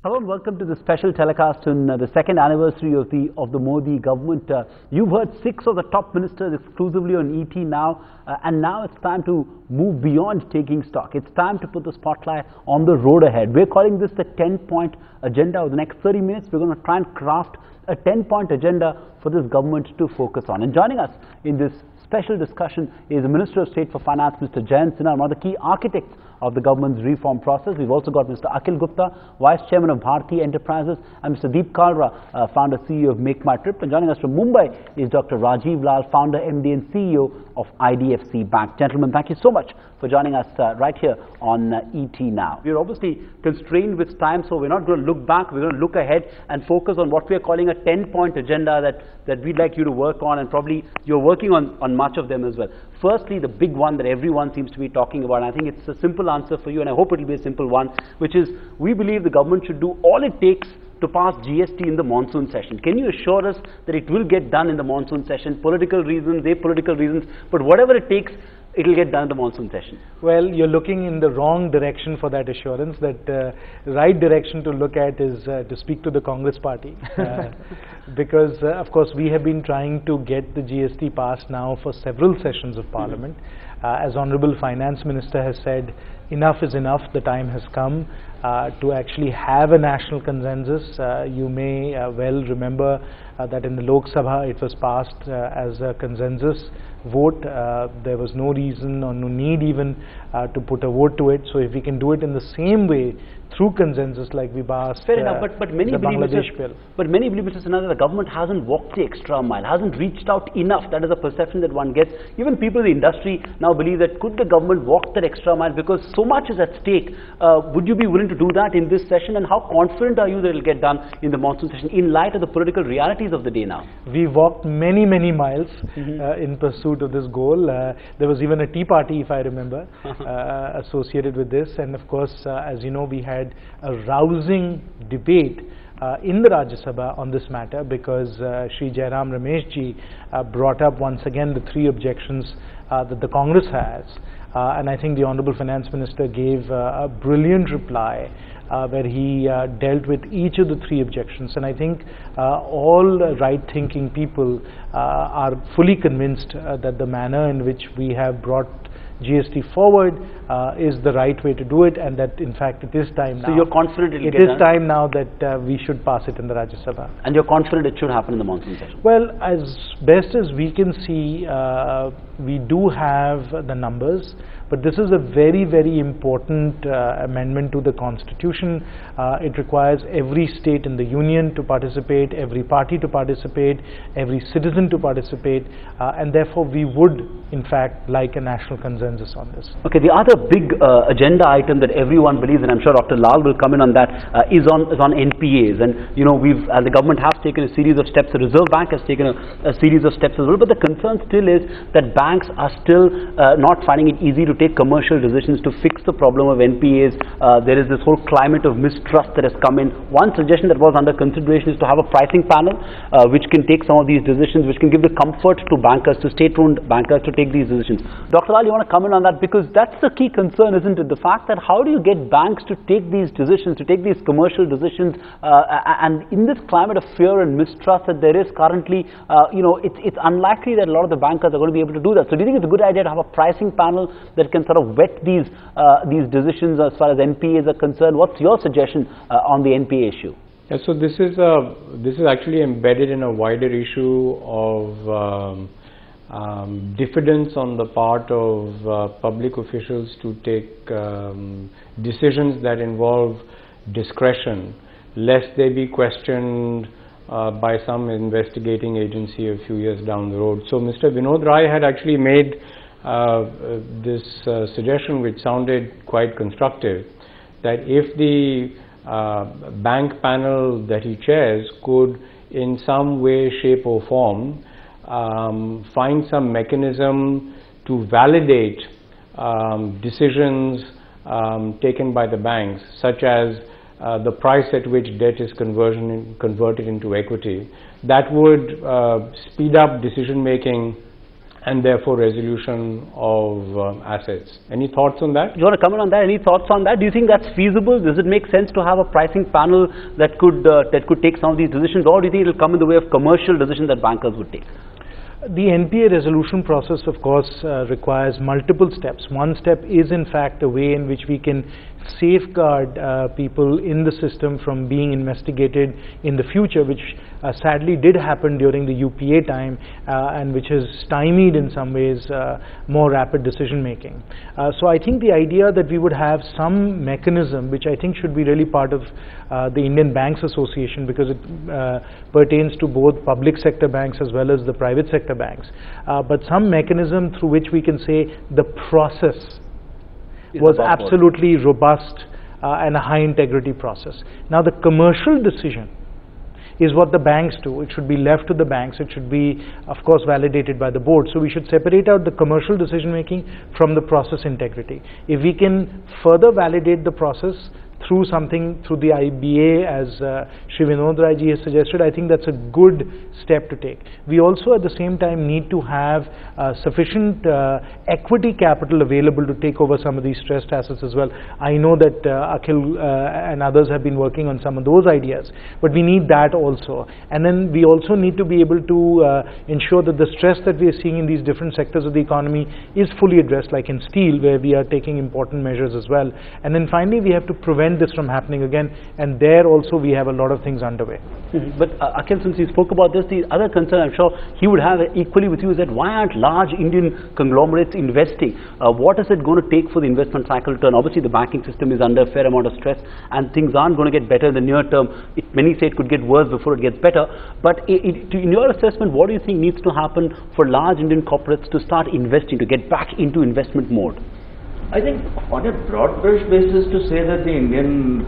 Hello and welcome to the special telecast on the second anniversary of the Modi government. You've heard 6 of the top ministers exclusively on ET now, and now it's time to move beyond taking stock. It's time to put the spotlight on the road ahead. We're calling this the 10-point agenda. Over the next 30 minutes, we're going to try and craft a 10-point agenda for this government to focus on. And joining us in this special discussion is the Minister of State for Finance, Mr. Jayant Sinha, one of the key architects of the government's reform process. We've also got Mr. Akhil Gupta, Vice Chairman of Bharti Enterprises, and Mr. Deep Kalra, Founder, CEO of Make My Trip. And joining us from Mumbai is Dr. Rajiv Lal, Founder, MD and CEO of IDFC Bank. Gentlemen, thank you so much for joining us right here on ET Now. We're obviously constrained with time, so we're not going to look back. We're going to look ahead and focus on what we're calling a 10-point agenda that we'd like you to work on, and probably you're working on much of them as well. Firstly, the big one that everyone seems to be talking about, and I think it's a simple answer for you, and I hope it'll be a simple one, which is we believe the government should do all it takes to pass GST in the monsoon session. Can you assure us that it will get done in the monsoon session? Political reasons, apolitical reasons, but whatever it takes, it will get done in the monsoon session. Well, you're looking in the wrong direction for that assurance. That the right direction to look at is to speak to the Congress party. Because, of course, we have been trying to get the GST passed now for several sessions of Parliament. As Honorable Finance Minister has said, enough is enough. The time has come to actually have a national consensus. You may well remember that in the Lok Sabha it was passed as a consensus vote. There was no reason or no need even to put a vote to it. So if we can do it in the same way through consensus like we passed fair enough, but many the believe Bangladesh bill. But many believe, Mr. Sinha, that the government hasn't walked the extra mile, hasn't reached out enough. That is a perception that one gets. Even people in the industry now believe that could the government walk that extra mile because so much is at stake. Would you be willing to do that in this session, and how confident are you that it will get done in the monsoon session in light of the political realities of the day now? We walked many miles in pursuit of this goal. There was even a tea party, if I remember, associated with this, and of course, as you know, we had a rousing debate in the Rajya Sabha on this matter, because Shri Jairam Ramesh ji brought up once again the 3 objections that the Congress has, and I think the Honorable Finance Minister gave a brilliant reply where he dealt with each of the 3 objections, and I think all right-thinking people are fully convinced that the manner in which we have brought GST forward is the right way to do it, and that in fact it is time now. So you're confident it will get done? It is time now that we should pass it in the Rajya Sabha. And you're confident it should happen in the monsoon session? Well, as best as we can see, we do have the numbers, but this is a very important amendment to the Constitution. It requires every state in the Union to participate, every party to participate, every citizen to participate, and therefore we would in fact like a national consensus on this. Okay, the other big agenda item that everyone believes, and I'm sure Dr. Lal will come in on that, is on NPAs. And you know, the government has taken a series of steps, the Reserve Bank has taken a series of steps as well, but the concern still is that banks are still not finding it easy to take commercial decisions to fix the problem of NPAs. There is this whole climate of mistrust that has come in. One suggestion that was under consideration is to have a pricing panel which can take some of these decisions, which can give the comfort to bankers, to state-owned bankers, to take these decisions. Dr. Lal, you want to comment on that? Because that's the key concern, isn't it? The fact that how do you get banks to take these decisions, to take these commercial decisions, and in this climate of fear and mistrust that there is currently, you know, it's unlikely that a lot of the bankers are going to be able to do that. So do you think it's a good idea to have a pricing panel that can sort of vet these decisions as far as NPAs are concerned? What's your suggestion on the NPA issue? Yeah, so this is actually embedded in a wider issue of diffidence on the part of public officials to take decisions that involve discretion, lest they be questioned by some investigating agency a few years down the road. So Mr. Vinod Rai had actually made this suggestion, which sounded quite constructive, that if the bank panel that he chairs could in some way, shape or form find some mechanism to validate decisions taken by the banks, such as the price at which debt is converted into equity, that would speed up decision making and therefore resolution of assets. Any thoughts on that? You want to comment on that? Any thoughts on that? Do you think that's feasible? Does it make sense to have a pricing panel that could take some of these decisions, or do you think it will come in the way of commercial decisions that bankers would take? The NPA resolution process, of course, requires multiple steps. One step is in fact a way in which we can safeguard people in the system from being investigated in the future, which sadly did happen during the UPA time and which has stymied in some ways more rapid decision making. So I think the idea that we would have some mechanism, which I think should be really part of the Indian Banks Association, because it pertains to both public sector banks as well as the private sector banks, but some mechanism through which we can say the process was absolutely robust and a high integrity process. Now the commercial decision is what the banks do. It should be left to the banks. It should be, of course, validated by the board. So we should separate out the commercial decision making from the process integrity. If we can further validate the process through something, through the IBA, as Shri Vinod Rai ji has suggested, I think that's a good step to take. We also at the same time need to have sufficient equity capital available to take over some of these stressed assets as well. I know that Akhil and others have been working on some of those ideas, but we need that also. And then we also need to be able to ensure that the stress that we are seeing in these different sectors of the economy is fully addressed, like in steel, where we are taking important measures as well. And then finally we have to prevent this from happening again, and there also we have a lot of things underway. But Akhil, since you spoke about this, the other concern I'm sure he would have equally with you is that why aren't large Indian conglomerates investing? What is it going to take for the investment cycle to turn? Obviously the banking system is under a fair amount of stress and things aren't going to get better in the near term. Many say it could get worse before it gets better, but in your assessment, what do you think needs to happen for large Indian corporates to start investing, to get back into investment mode? I think on a broad brush basis to say that the Indian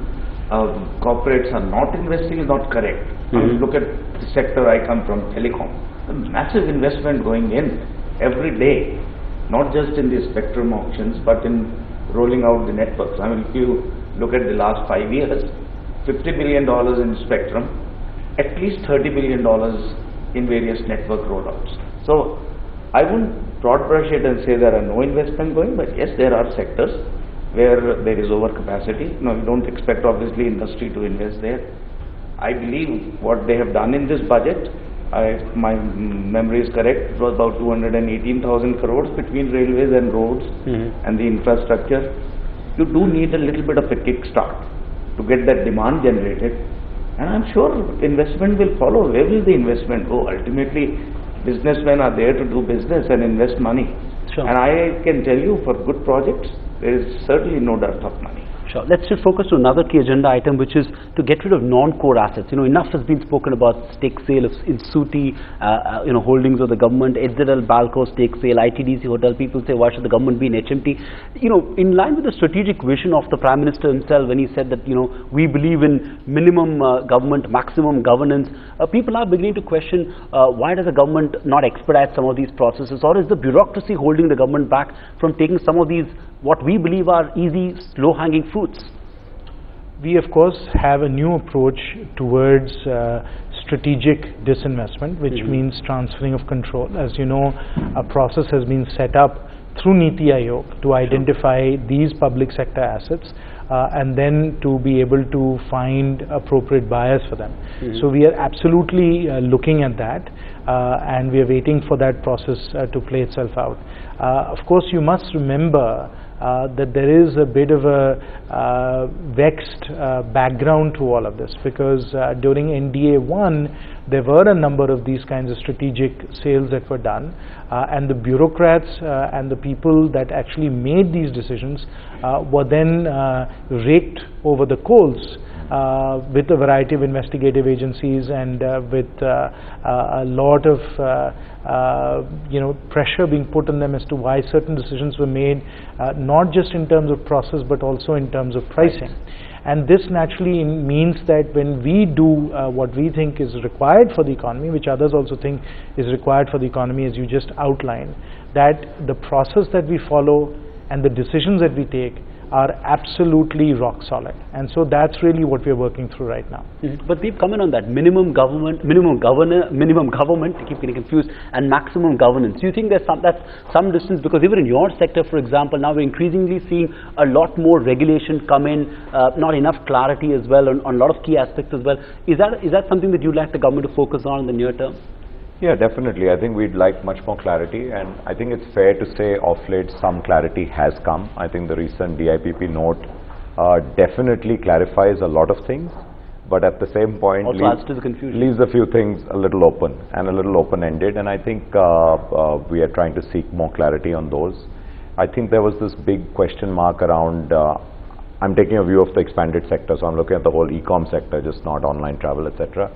corporates are not investing is not correct. Look at the sector I come from, telecom. A massive investment going in every day, not just in the spectrum auctions, but in rolling out the networks. I mean, if you look at the last 5 years, $50 billion in spectrum, at least $30 billion in various network rollouts. So I wouldn't broad brush it and say there are no investment going, but yes, there are sectors where there is overcapacity. No, you don't expect obviously industry to invest there. I believe what they have done in this budget, my memory is correct, it was about 218,000 crores between railways and roads and the infrastructure. You do need a little bit of a kickstart to get that demand generated, and I'm sure investment will follow. Where will the investment go? Ultimately, businessmen are there to do business and invest money. Sure. And I can tell you, for good projects, there is certainly no dearth of money. Sure. Let's just focus to another key agenda item, which is to get rid of non-core assets. You know, enough has been spoken about stake sale in Suti, holdings of the government, HZL, Balco stake sale, ITDC hotel. People say, why should the government be in HMT? You know, in line with the strategic vision of the Prime Minister himself, when he said that, you know, we believe in minimum government, maximum governance, people are beginning to question why does the government not expedite some of these processes, or is the bureaucracy holding the government back from taking some of these what we believe are easy, low-hanging fruits? We of course have a new approach towards strategic disinvestment, which means transferring of control. As you know, a process has been set up through Niti Aayog to identify these public sector assets and then to be able to find appropriate buyers for them. So we are absolutely looking at that and we are waiting for that process to play itself out. Of course, you must remember that there is a bit of a vexed background to all of this, because during NDA 1 there were a number of these kinds of strategic sales that were done, and the bureaucrats and the people that actually made these decisions were then raked over the coals with a variety of investigative agencies and with a lot of pressure being put on them as to why certain decisions were made, not just in terms of process but also in terms of pricing. And this naturally means that when we do what we think is required for the economy, which others also think is required for the economy, as you just outlined, that the process that we follow and the decisions that we take are absolutely rock solid. And so that's really what we're working through right now. But we've come in on that minimum government, I keep getting confused, and maximum governance. Do you think that's some distance? Because even in your sector, for example, now we're increasingly seeing a lot more regulation come in, not enough clarity as well on a lot of key aspects as well. Is that something that you'd like the government to focus on in the near term? Yeah, definitely. I think we'd like much more clarity, and I think it's fair to say of late some clarity has come. I think the recent DIPP note definitely clarifies a lot of things, but at the same point also adds to the confusion. Leaves a few things a little open and a little open-ended, and I think we are trying to seek more clarity on those. I think there was this big question mark around, I'm taking a view of the expanded sector, so I'm looking at the whole e-com sector, just not online travel, etc.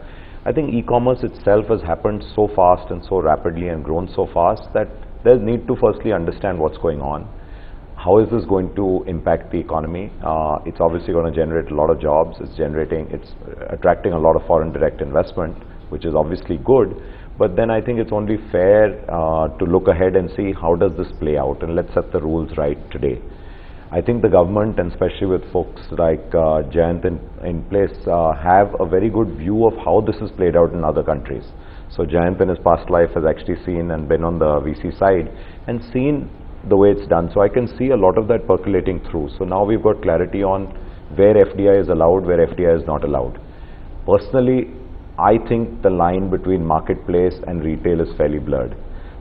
I think e-commerce itself has happened so fast and so rapidly and grown so fast that there's need to firstly understand what's going on. How is this going to impact the economy? It's obviously going to generate a lot of jobs. It's attracting a lot of foreign direct investment, which is obviously good. But then I think it's only fair to look ahead and see how does this play out, and let's set the rules right today. I think the government, and especially with folks like Jayant in place, have a very good view of how this is played out in other countries. So Jayant in his past life has actually seen and been on the VC side and seen the way it's done. So I can see a lot of that percolating through. So now we've got clarity on where FDI is allowed, where FDI is not allowed. Personally, I think the line between marketplace and retail is fairly blurred.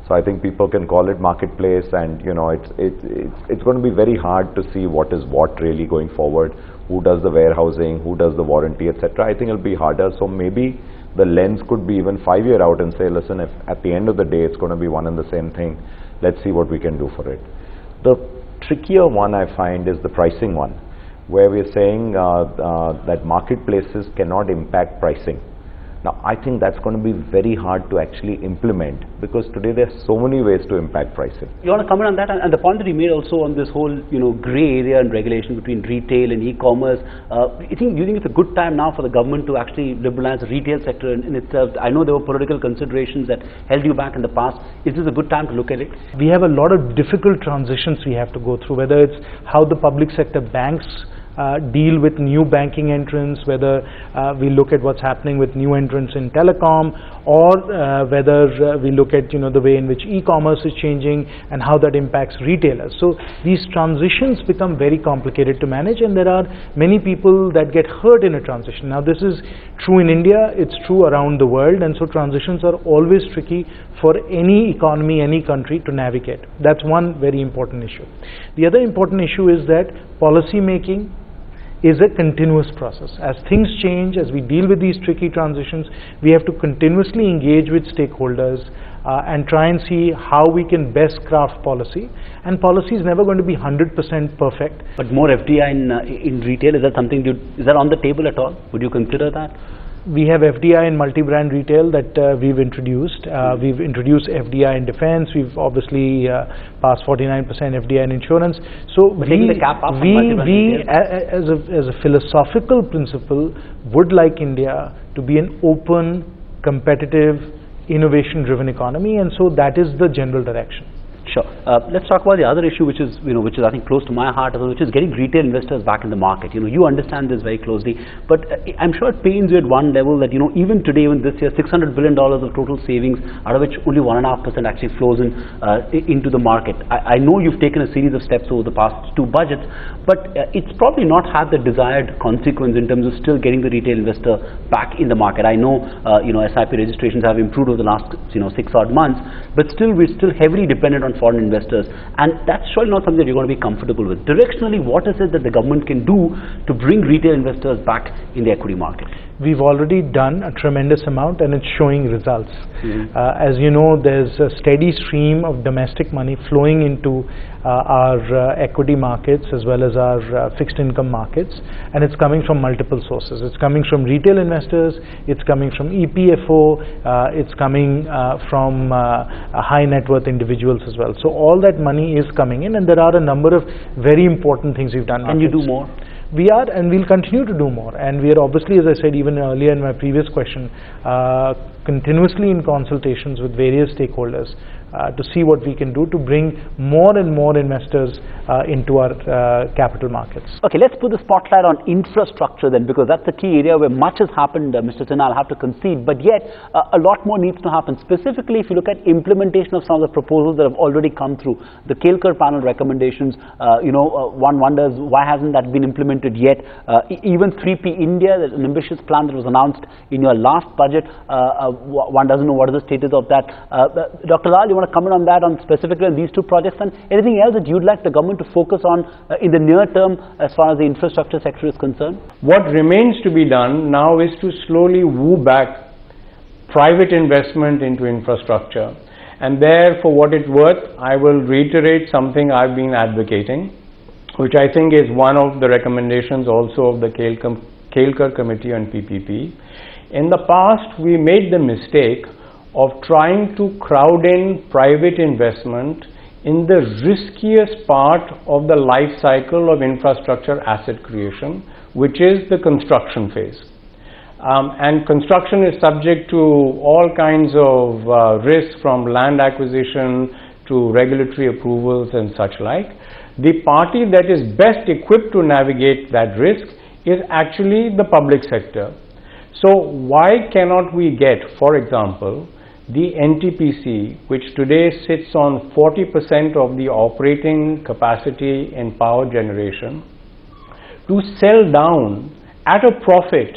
So I think people can call it marketplace, and it's going to be very hard to see what is what really going forward. Who does the warehousing, who does the warranty, etc. I think it'll be harder. So maybe the lens could be even 5 years out and say, listen, if at the end of the day it's going to be one and the same thing, let's see what we can do for it. The trickier one I find is the pricing one, where we're saying that marketplaces cannot impact pricing. Now, I think that's going to be very hard to actually implement, because today there are so many ways to impact pricing. You want to comment on that? And the point that you made also on this whole, grey area and regulation between retail and e-commerce. Do you think it's a good time now for the government to actually liberalize the retail sector in itself? I know there were political considerations that held you back in the past. Is this a good time to look at it? We have a lot of difficult transitions we have to go through, whether it's how the public sector banks deal with new banking entrants, whether we look at what's happening with new entrants in telecom, or whether we look at the way in which e-commerce is changing and how that impacts retailers. So these transitions become very complicated to manage, and there are many people that get hurt in a transition. Now this is true in India, it's true around the world, and so transitions are always tricky for any economy, any country to navigate. That's one very important issue. The other important issue is that policy making is a continuous process. As things change, as we deal with these tricky transitions, we have to continuously engage with stakeholders and try and see how we can best craft policy. And policy is never going to be 100% perfect. But more FDI in retail, is that something is that on the table at all? Would you consider that? We have FDI in multi-brand retail that we've introduced. We've introduced FDI in defense. We've obviously passed 49% FDI in insurance. So we as a philosophical principle, would like India to be an open, competitive, innovation-driven economy, and so that is the general direction. Sure. Let's talk about the other issue, which is I think close to my heart, which is getting retail investors back in the market. You understand this very closely, but I'm sure it pains you at one level that even today, even this year, $600 billion of total savings, out of which only 1.5% actually flows into the market. I know you've taken a series of steps over the past two budgets, but it's probably not had the desired consequence in terms of still getting the retail investor back in the market. I know SIP registrations have improved over the last 6 odd months, but still we're still heavily dependent on foreign investors, and that's surely not something that you're going to be comfortable with. Directionally, what is it that the government can do to bring retail investors back in the equity market? We've already done a tremendous amount, and it's showing results. As you know, there's a steady stream of domestic money flowing into our equity markets as well as our fixed income markets, and it's coming from multiple sources. It's coming from retail investors, it's coming from EPFO, it's coming from high net worth individuals as well. So all that money is coming in, and there are a number of very important things we've done. Can you do more? We are, and we'll continue to do more, and we are obviously, as I said even earlier in my previous question, continuously in consultations with various stakeholders to see what we can do to bring more and more investors into our capital markets. Okay, let's put the spotlight on infrastructure then, because that's the key area where much has happened, Mr. Sinha, I'll have to concede, but yet a lot more needs to happen. Specifically, if you look at implementation of some of the proposals that have already come through, the Kelkar panel recommendations, one wonders why hasn't that been implemented yet. Even 3P India, an ambitious plan that was announced in your last budget, one doesn't know what is the status of that. Dr. Lal, you want to comment on that, on specifically on these two projects, and anything else that you'd like the government to focus on in the near term as far as the infrastructure sector is concerned? What remains to be done now is to slowly woo back private investment into infrastructure. And there, for what it's worth, I will reiterate something I've been advocating, which I think is one of the recommendations also of the Kelkar Committee on PPP. In the past, we made the mistake of trying to crowd in private investment in the riskiest part of the life cycle of infrastructure asset creation, which is the construction phase. And construction is subject to all kinds of risks, from land acquisition to regulatory approvals and such like. The party that is best equipped to navigate that risk is actually the public sector. So why cannot we get, for example, the NTPC, which today sits on 40% of the operating capacity in power generation, to sell down at a profit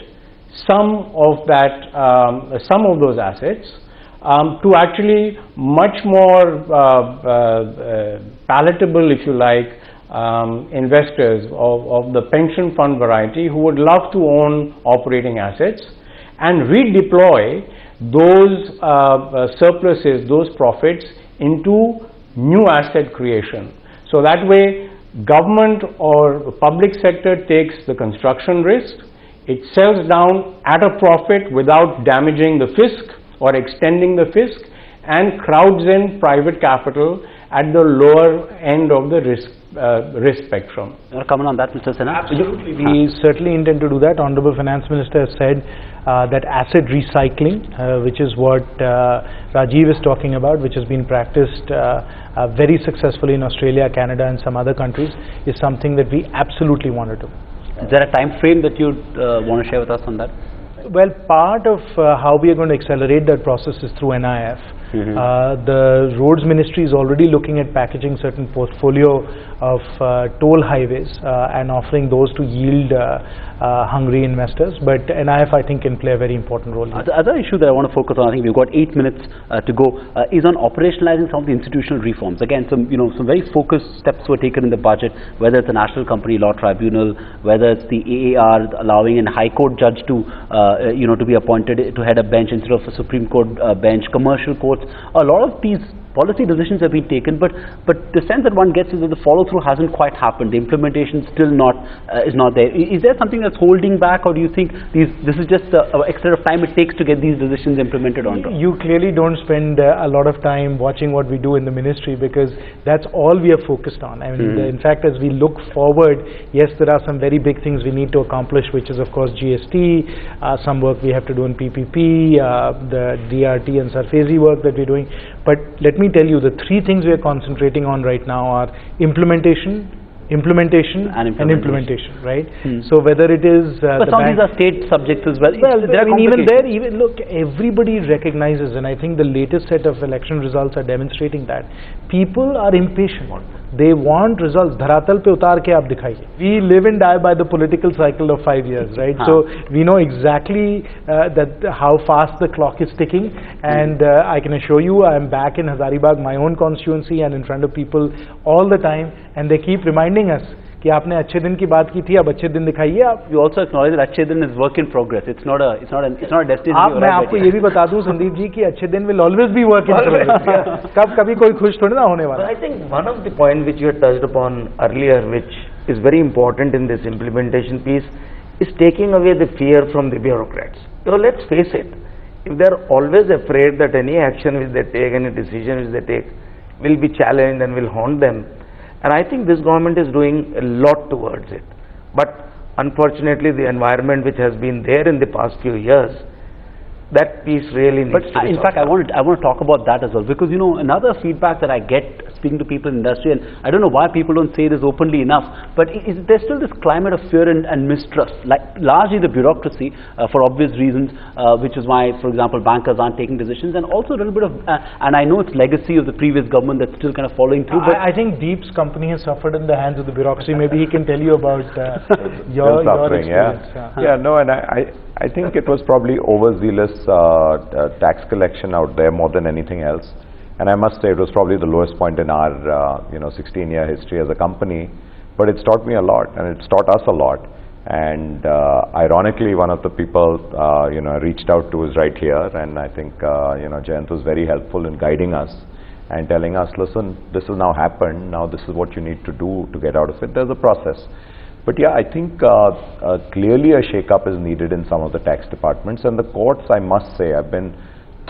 some of those assets to actually much more palatable, if you like, investors of the pension fund variety who would love to own operating assets, and redeploy those surpluses, those profits, into new asset creation. So that way, government or public sector takes the construction risk, it sells down at a profit without damaging the fisc or extending the fisc, and crowds in private capital at the lower end of the risk spectrum. You want to comment on that, Mr. Sinha? Absolutely. We certainly intend to do that. Honorable Finance Minister has said that asset recycling, which is what Rajiv is talking about, which has been practiced very successfully in Australia, Canada and some other countries, is something that we absolutely want to do. Is there a time frame that you'd want to share with us on that? Well, part of how we are going to accelerate that process is through NIF. The Roads Ministry is already looking at packaging certain portfolio of toll highways and offering those to yield hungry investors, but NIF I think can play a very important role here. The other issue that I want to focus on, I think we've got 8 minutes to go, is on operationalizing some of the institutional reforms. Again, some very focused steps were taken in the budget, whether it's the National Company Law Tribunal, whether it's the AAR allowing a High Court judge to to be appointed to head a bench instead of a Supreme Court bench, commercial courts. A lot of these policy decisions have been taken, but the sense that one gets is that the follow-through hasn't quite happened. The implementation still is not there. Is there something that's holding back, or do you think this is just the extra time it takes to get these decisions implemented on? You clearly don't spend a lot of time watching what we do in the ministry, because that's all we are focused on. I mean, in fact, as we look forward, yes, there are some very big things we need to accomplish, which is of course GST, some work we have to do in PPP, the DRT and Sarfezi work that we're doing. But let me tell you, the three things we are concentrating on right now are implementation, and implementation, right? So whether it is but some of these are state subjects as well. I mean, even there, look, everybody recognizes, and I think the latest set of election results are demonstrating that people are impatient. They want results. Dharatal pe utar ke aap dikhaiye. We live and die by the political cycle of 5 years, right? So we know exactly how fast the clock is ticking, and I can assure you, I'm back in Hazaribagh, my own constituency, and in front of people all the time, and they keep reminding us कि आपने अच्छे दिन की बात की थी, अब अच्छे दिन दिखाइए आप. You also acknowledge that अच्छे दिन is work in progress. It's not a destination. मैं आपको ये भी बता दूं संदीप जी कि अच्छे दिन will always be work in progress. कभी कोई खुश थोड़ी ना होने वाला. I think one of the points which you had touched upon earlier, which is very important in this implementation piece, is taking away the fear from the bureaucrats. Let's face it, if they are always afraid that any action which they take, any decision which they take will be challenged and will haunt them, and I think this government is doing a lot towards it. But unfortunately, the environment which has been there in the past few years That piece really needs But to be in fact, I want to talk about that as well, because you know, another feedback that I get speaking to people in the industry, and I don't know why people don't say this openly enough, but there's still this climate of fear and mistrust, like largely the bureaucracy for obvious reasons, which is why, for example, bankers aren't taking decisions, and also a little bit of, and I know it's legacy of the previous government that's still kind of following through. But I think Deep's company has suffered in the hands of the bureaucracy. Maybe he can tell you about your suffering, experience. No, and I think it was probably overzealous tax collection out there more than anything else. And I must say it was probably the lowest point in our 16-year history as a company. But it's taught me a lot, and it's taught us a lot. And ironically, one of the people I reached out to is right here, and I think Jayant was very helpful in guiding us and telling us, listen, this has now happened. Now this is what you need to do to get out of it. There's a process. But yeah, I think clearly a shake-up is needed in some of the tax departments, and the courts, I must say, I've been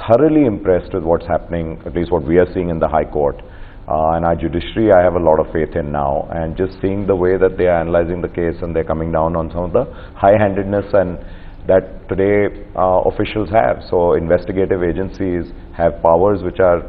thoroughly impressed with what's happening, at least what we are seeing in the High Court. And our judiciary, I have a lot of faith in now, and just seeing the way that they are analyzing the case and they're coming down on some of the high-handedness and that today officials have. So investigative agencies have powers which are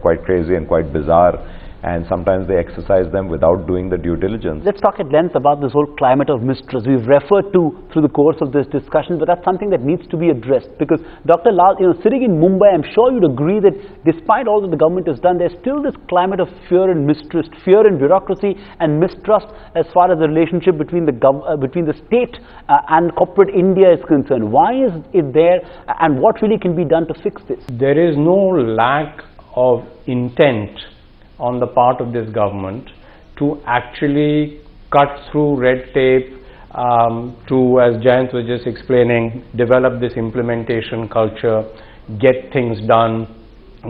quite crazy and quite bizarre, and sometimes they exercise them without doing the due diligence. Let's talk at length about this whole climate of mistrust we've referred to through the course of this discussion, but that's something that needs to be addressed, because Dr. Lal, sitting in Mumbai, I'm sure you'd agree that despite all that the government has done, there's still this climate of fear and mistrust, fear and bureaucracy and mistrust as far as the relationship between the state and corporate India is concerned. Why is it there, and what really can be done to fix this? There is no lack of intent on the part of this government to actually cut through red tape, to, as Jayant was just explaining, develop this implementation culture, get things done,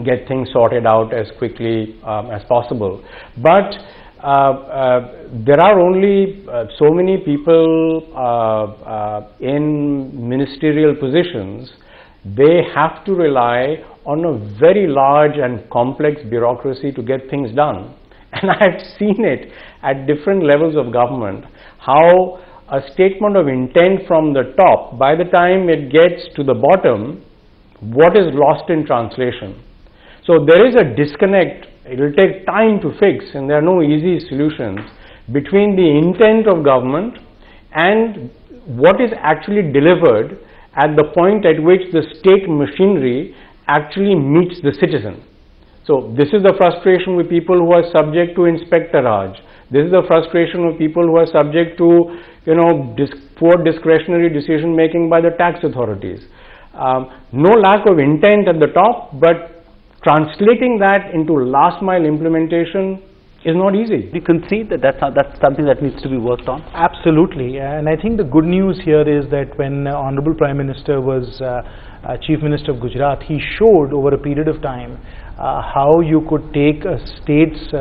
get things sorted out as quickly as possible. But there are only so many people in ministerial positions. They have to rely on a very large and complex bureaucracy to get things done. And I've seen it at different levels of government, how a statement of intent from the top, by the time it gets to the bottom, what is lost in translation. So there is a disconnect. It will take time to fix, and there are no easy solutions between the intent of government and what is actually delivered at the point at which the state machinery actually meets the citizen. So this is the frustration with people who are subject to Inspector Raj. This is the frustration of people who are subject to poor discretionary decision making by the tax authorities. No lack of intent at the top, but translating that into last mile implementation is not easy. Do you concede that that's something that needs to be worked on? Absolutely, and I think the good news here is that when Honorable Prime Minister was Chief Minister of Gujarat, he showed over a period of time how you could take a state's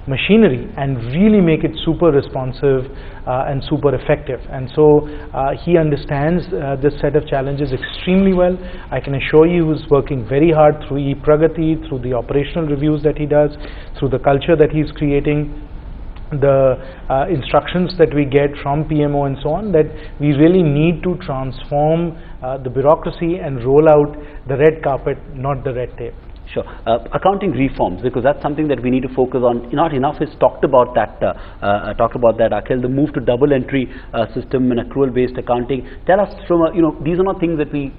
machinery and really make it super responsive and super effective. And so he understands this set of challenges extremely well. I can assure you he's working very hard through e-Pragati, through the operational reviews that he does, through the culture that he's creating, the instructions that we get from PMO and so on, that we really need to transform the bureaucracy and roll out the red carpet, not the red tape. Sure. Accounting reforms, because that's something that we need to focus on. Not enough is talked about that, Akhil, the move to double entry system and accrual based accounting. Tell us from these are not things that we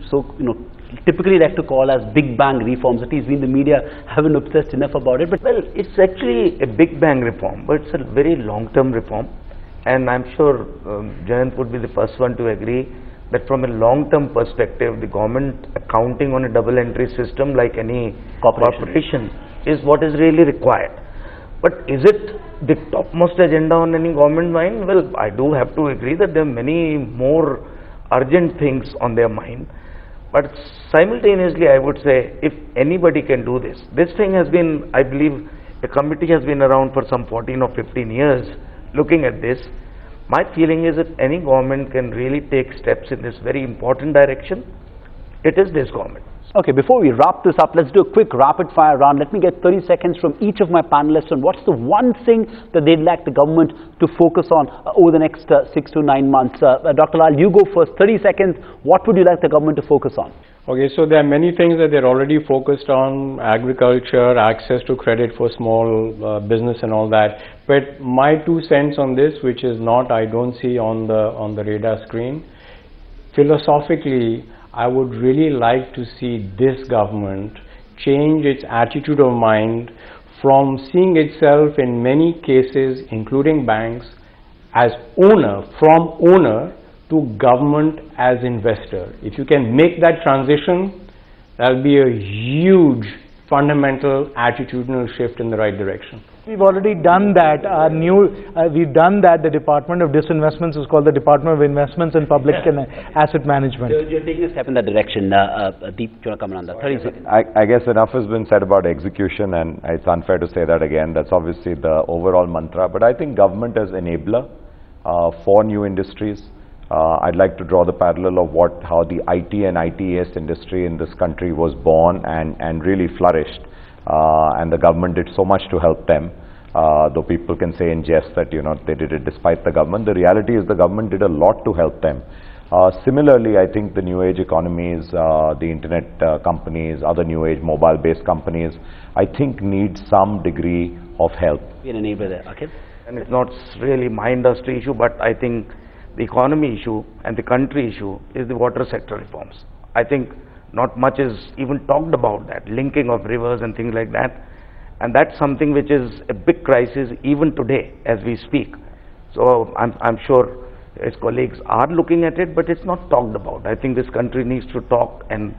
typically like to call as big bang reforms. At least we in the media haven't obsessed enough about it. But well, it's actually a big bang reform, but it's a very long-term reform, and I'm sure Jayant would be the first one to agree that from a long-term perspective, the government accounting on a double entry system like any corporation is what is really required. But is it the topmost agenda on any government mind? Well, I do have to agree that there are many more urgent things on their mind. But simultaneously, I would say, if anybody can do this, this thing has been, I believe, a committee has been around for some 14 or 15 years looking at this. My feeling is that any government can really take steps in this very important direction. It is this government. Okay, before we wrap this up, let's do a quick rapid fire round. Let me get 30 seconds from each of my panelists on what's the one thing that they'd like the government to focus on over the next 6 to 9 months. Dr. Lal, you go first. 30 seconds. What would you like the government to focus on? Okay, so there are many things that they're already focused on: agriculture, access to credit for small business and all that. But my 2 cents on this, which is not, I don't see on the radar screen, philosophically, I would really like to see this government change its attitude of mind from seeing itself in many cases, including banks, as owner, from owner to government as investor. If you can make that transition, that will be a huge fundamental attitudinal shift in the right direction. We've already done that. We've done that. The Department of Disinvestments is called the Department of Investments and Public and Asset Management. So you're taking a step in that direction. Deep, do you want to comment on that? 30 seconds. I guess enough has been said about execution, and it's unfair to say that again. That's obviously the overall mantra. But I think government as enabler for new industries. I'd like to draw the parallel of how the IT and ITES industry in this country was born and really flourished. And the government did so much to help them. Though people can say in jest that they did it despite the government, the reality is the government did a lot to help them. Similarly, I think the new age economies, the internet companies, other new age mobile based companies, I think need some degree of help. Be an enabler there, okay? And it's not really my industry issue, but I think the economy issue and the country issue is the water sector reforms. I think not much is even talked about that, linking of rivers and things like that. And that's something which is a big crisis even today as we speak. So I'm sure his colleagues are looking at it, but it's not talked about. I think this country needs to talk and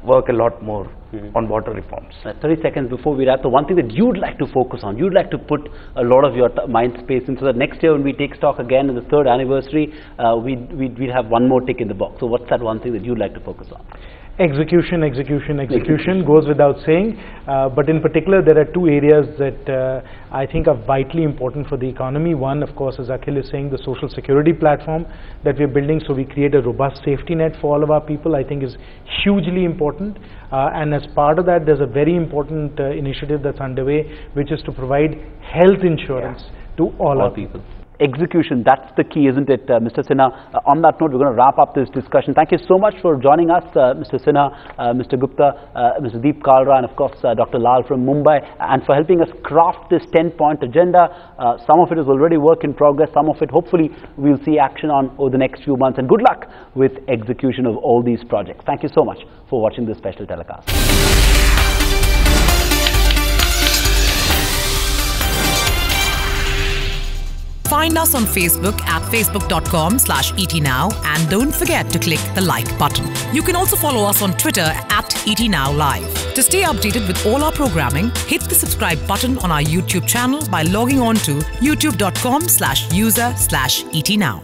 work a lot more on water reforms. 30 seconds before we wrap, the one thing that you'd like to focus on, you'd like to put a lot of your mind space in, so that next year when we take stock again in the 3rd anniversary, we'd have one more tick in the box. So what's that one thing that you'd like to focus on? Execution goes without saying, but in particular there are 2 areas that I think are vitally important for the economy. One, of course, as Akhil is saying, the social security platform that we're building, so we create a robust safety net for all of our people, I think is hugely important. And as part of that, there's a very important initiative that's underway, which is to provide health insurance to all our people. Execution, that's the key, isn't it, Mr. Sinha? On that note, we're going to wrap up this discussion. Thank you so much for joining us, Mr. Sinha, Mr. Gupta, Mr. Deep Kalra, and of course Dr. Lal from Mumbai, and for helping us craft this 10-point agenda. Some of it is already work in progress, some of it hopefully we'll see action on over the next few months, and good luck with execution of all these projects. Thank you so much for watching this special telecast. Find us on Facebook at facebook.com/ETNow, and don't forget to click the like button. You can also follow us on Twitter at ETNowLive. To stay updated with all our programming, hit the subscribe button on our YouTube channel by logging on to youtube.com/user/ETNow.